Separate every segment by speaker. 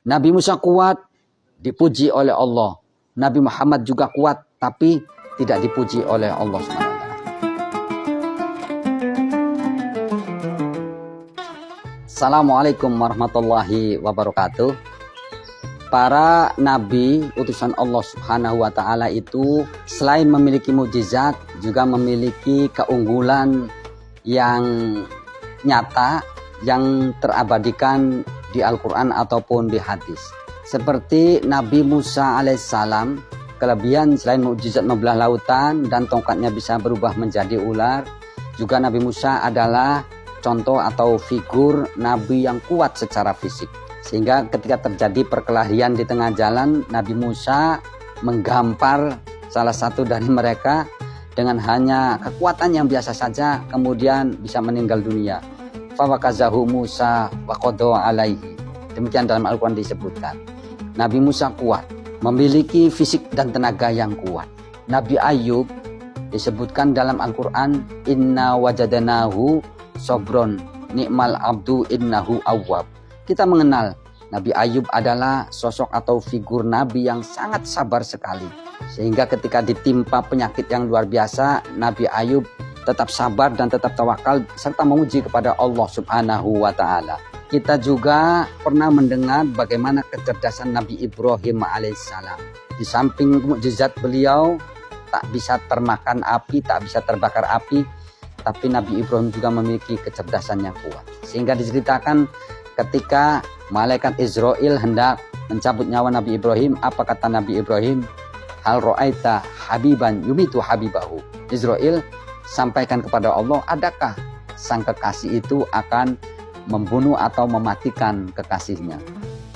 Speaker 1: Nabi Musa kuat, dipuji oleh Allah. Nabi Muhammad juga kuat, tapi tidak dipuji oleh Allah SWT. Assalamualaikum warahmatullahi wabarakatuh. Para nabi utusan Allah Subhanahu wa Ta'ala itu selain memiliki mukjizat, juga memiliki keunggulan yang nyata, yang terabadikan di Al-Quran ataupun di hadis. Seperti Nabi Musa alaihissalam, kelebihan selain mukjizat membelah lautan dan tongkatnya bisa berubah menjadi ular, juga Nabi Musa adalah contoh atau figur Nabi yang kuat secara fisik. Sehingga ketika terjadi perkelahian di tengah jalan, Nabi Musa menggampar salah satu dari mereka dengan hanya kekuatan yang biasa saja, kemudian bisa meninggal dunia. Fawakazahu Musa waqadha alaihi. Demikian dalam Al-Quran disebutkan. Nabi Musa kuat, memiliki fisik dan tenaga yang kuat. Nabi Ayub disebutkan dalam Al-Quran, inna wajadanahu sobron ni'mal abdu innahu awwab. Kita mengenal Nabi Ayub adalah sosok atau figur Nabi yang sangat sabar sekali. Sehingga ketika ditimpa penyakit yang luar biasa, Nabi Ayub tetap sabar dan tetap tawakal serta memuji kepada Allah Subhanahu wa Ta'ala. Kita juga pernah mendengar bagaimana kecerdasan Nabi Ibrahim alaihissalam. Di samping mukjizat beliau tak bisa termakan api, tak bisa terbakar api, tapi Nabi Ibrahim juga memiliki kecerdasan yang kuat. Sehingga diceritakan ketika malaikat Israel hendak mencabut nyawa Nabi Ibrahim, apa kata Nabi Ibrahim? Hal ro'aita habiban yumitu habibahu. Israel sampaikan kepada Allah, adakah sang kekasih itu akan membunuh atau mematikan kekasihnya?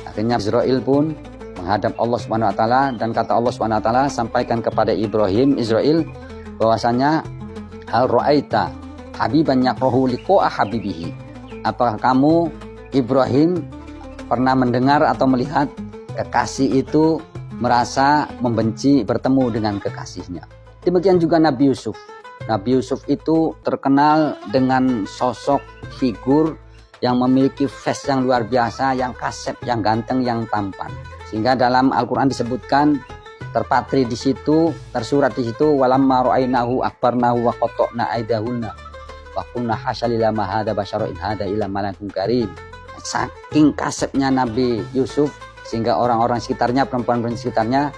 Speaker 1: Akhirnya Israel pun menghadap Allah Subhanahu wa Ta'ala, dan kata Allah Subhanahu wa Ta'ala sampaikan kepada Ibrahim, Israel, bahwasanya hal ro'aita habiban yakrohu liqa'a habibihi. Apakah kamu Ibrahim pernah mendengar atau melihat kekasih itu merasa membenci bertemu dengan kekasihnya? Demikian juga Nabi Yusuf. Nabi Yusuf itu terkenal dengan sosok figur yang memiliki face yang luar biasa, yang kasep, yang ganteng, yang tampan. Sehingga dalam Al-Quran disebutkan, terpatri di situ, tersurat di situ, walamma ra'ainahu akbarnahu wa qata'na aidahunna wa kunna hasyalila ma hada basyara in hada ila malakun karim. Saking kasepnya Nabi Yusuf sehingga orang-orang sekitarnya, perempuan-perempuan sekitarnya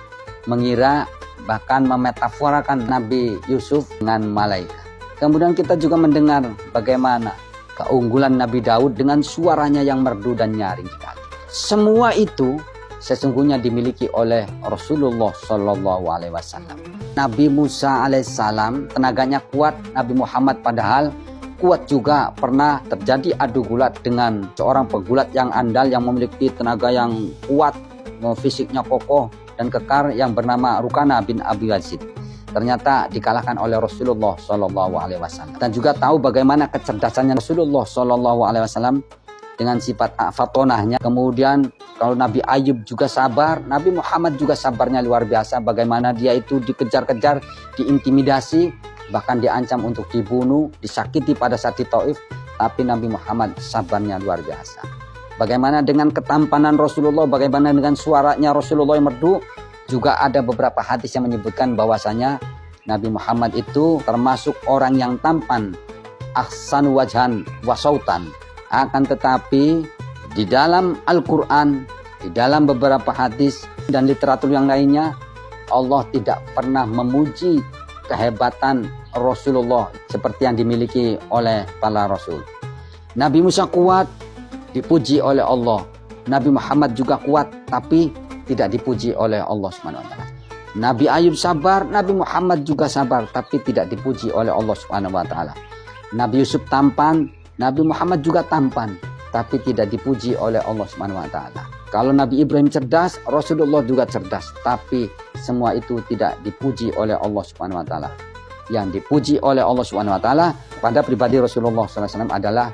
Speaker 1: mengira, bahkan memetaforakan Nabi Yusuf dengan malaikat. Kemudian kita juga mendengar bagaimana keunggulan Nabi Daud dengan suaranya yang merdu dan nyaring sekali. Semua itu sesungguhnya dimiliki oleh Rasulullah Shallallahu Alaihi Wasallam. Nabi Musa alaihissalam tenaganya kuat, Nabi Muhammad padahal kuat juga. Pernah terjadi adu gulat dengan seorang pegulat yang andal yang memiliki tenaga yang kuat, fisiknya kokoh dan kekar, yang bernama Rukana bin Abi Yazid. Ternyata dikalahkan oleh Rasulullah Shallallahu Alaihi Wasallam. Dan juga tahu bagaimana kecerdasannya Rasulullah Shallallahu Alaihi Wasallam dengan sifat fatonahnya. Kemudian kalau Nabi Ayub juga sabar, Nabi Muhammad juga sabarnya luar biasa. Bagaimana dia itu dikejar-kejar, diintimidasi, bahkan diancam untuk dibunuh, disakiti pada saat di Taif, tapi Nabi Muhammad sabarnya luar biasa. Bagaimana dengan ketampanan Rasulullah, bagaimana dengan suaranya Rasulullah yang merdu. Juga ada beberapa hadis yang menyebutkan bahwasanya Nabi Muhammad itu termasuk orang yang tampan, ahsan wajhan wasautan. Akan tetapi di dalam Al-Quran, di dalam beberapa hadis dan literatur yang lainnya, Allah tidak pernah memuji kehebatan Rasulullah seperti yang dimiliki oleh para Rasul. Nabi Musa kuat, dipuji oleh Allah. Nabi Muhammad juga kuat, tapi tidak dipuji oleh Allah SWT. Nabi Ayub sabar, Nabi Muhammad juga sabar, tapi tidak dipuji oleh Allah SWT. Nabi Yusuf tampan, Nabi Muhammad juga tampan, tapi tidak dipuji oleh Allah SWT. Kalau Nabi Ibrahim cerdas, Rasulullah juga cerdas, tapi semua itu tidak dipuji oleh Allah SWT. Yang dipuji oleh Allah SWT pada pribadi Rasulullah SAW adalah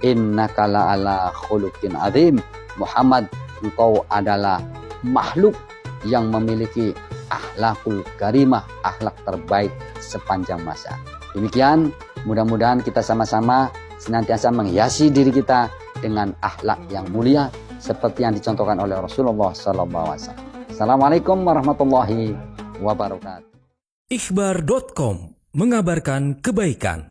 Speaker 1: innaka la'ala khuluqin azim. Muhammad, engkau adalah makhluk yang memiliki akhlakul karimah, akhlak terbaik sepanjang masa. Demikian, mudah-mudahan kita sama-sama senantiasa menghiasi diri kita dengan akhlak yang mulia seperti yang dicontohkan oleh Rasulullah SAW. Assalamualaikum warahmatullahi wabarakatuh.
Speaker 2: Ikhbar.com mengabarkan kebaikan.